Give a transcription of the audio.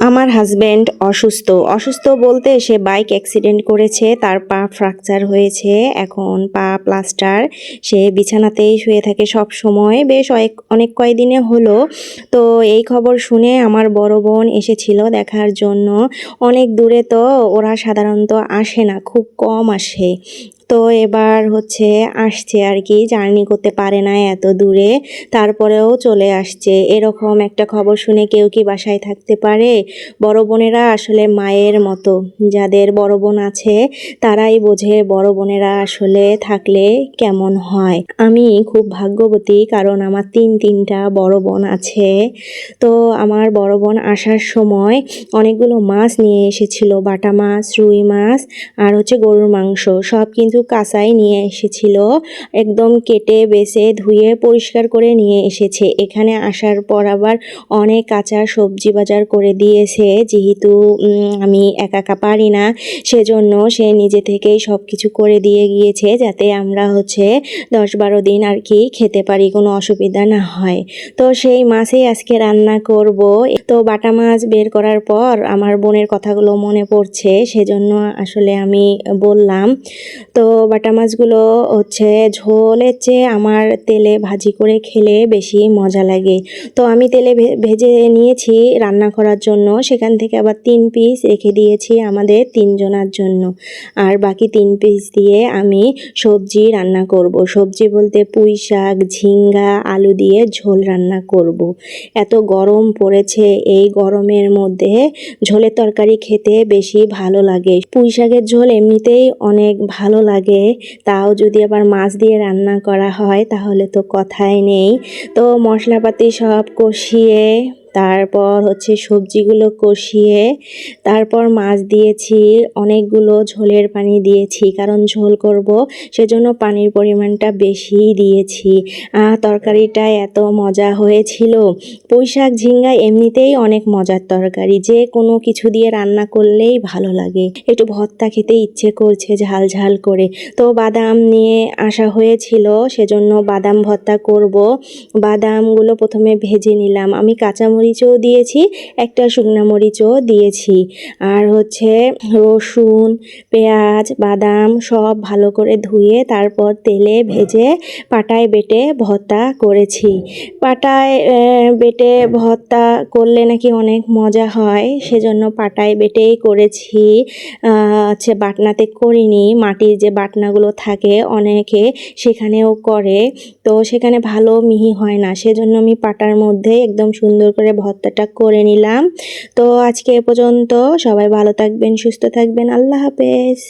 আমার হাজব্যান্ড অসুস্থ বলতে সে বাইক অ্যাক্সিডেন্ট করেছে, তার পা ফ্র্যাকচার হয়েছে, এখন পা প্লাস্টার। সে বিছানাতেই শুয়ে থাকে সব সময়, বেশ অনেক কয়দিনে হলো। তো এই খবর শুনে আমার বড় বোন এসেছিল দেখার জন্য। অনেক দূরে তো ওরা সাধারণত আসে না, খুব কম আসে। তো এবার আসছে আর কি, জার্নি করতে পারে না এত দূরে, তারপরেও চলে আসছে। এরকম একটা খবর শুনে কেউ কি বাসায় থাকতে পারে? বড় বোনেরা আসলে মায়ের মতো, যাদের বড় বোন আছে তারাই বোঝে বড় বোনেরা আসলে থাকলে কেমন হয়। আমি খুব ভাগ্যবতী, কারণ আমার তিনটা বড় বোন আছে। তো আমার বড় বোন আসার সময় অনেকগুলো মাছ নিয়ে এসেছিল, বাটা মাছ, রুই মাছ আর গরুর মাংস, সব কিন্তু কাঁচাই নিয়ে এসেছিল। একদম কেটে বেছে ধুয়ে পরিষ্কার করে নিয়ে এসেছে। এখানে আসার পর আবার অনেক কাঁচা সবজি বাজার করে দিয়েছে, যেহেতু আমি একা একা পারি না, সেজন্য সে নিজে থেকেই সব কিছু করে দিয়ে গিয়েছে, যাতে আমরা 10-12 দিন আর কি খেতে পারি, কোনো অসুবিধা না হয়। তো সেই মাছই আজকে রান্না করব। তো বাটা মাছ বের করার পর আমার বোনের কথাগুলো মনে পড়ছে, সেজন্য আসলে আমি বললাম। তো বাটা মাছগুলো ঝোলের চেয়ে আমার তেলে ভাজি করে খেলে বেশি মজা লাগে। তো আমি তেলে ভেজে নিয়েছি রান্না করার জন্য, সেখান থেকে আবার 3 পিস রেখে দিয়েছি আমাদের 3 জনের জন্য। আর বাকি 3 পিস দিয়ে আমি সবজি রান্না করব। সবজি বলতে পুঁই শাক, ঝিঙ্গা, আলু দিয়ে ঝোল রান্না করব। এত গরম পড়েছে, এই গরমের মধ্যে ঝোলের তরকারি খেতে বেশি ভালো লাগে। পুঁই শাকের ঝোল এমনিতেই অনেক ভালো লাগে, তাও যদি আবার মাছ দিয়ে রান্না করা হয় তাহলে তো কথাই নেই। তো মশলাপাতি সব কষিয়ে, তারপর সবজিগুলো কষিয়ে, তারপর মাছ দিয়েছি, অনেকগুলো ঝোলের পানি দিয়েছি, কারণ ঝোল করব সেজন্য পানির পরিমাণটা বেশি দিয়েছি। তরকারিটা এত মজা হয়েছিল। পুঁই শাক, ঝিঙ্গা এমনিতেই অনেক মজার তরকারি, যে কোনো কিছু দিয়ে রান্না করলেই ভালো লাগে। একটু ভর্তা খেতে ইচ্ছে করছে ঝাল ঝাল করে, তো বাদাম নিয়ে আসা হয়েছিল, সেজন্য বাদাম ভর্তা করব। বাদামগুলো প্রথমে ভেজে নিলাম, আমি কাঁচামরিচও দিয়েছি, একটা শুকনা মরিচও দিয়েছি, আর রসুন, পেঁয়াজ, বাদাম সব ভালো করে ধুয়ে তারপর তেলে ভেজে পাটায় বেটে ভর্তা করেছি। পাটায় বেটে ভর্তা করলে নাকি অনেক মজা হয়, সেজন্য পাটায় বেটেই করেছি। বাটনাতে করিনি, মাটির যে বাটনাগুলো থাকে অনেকে সেখানেও করে, তো সেখানে ভালো মিহি হয় না, সেজন্য আমি পাটার মধ্যে একদম সুন্দর করে ভর্তাটা করে নিলাম। তো আজকে এ পর্যন্ত, সবাই ভালো থাকবেন, সুস্থ থাকবেন, আল্লাহ হাফেজ।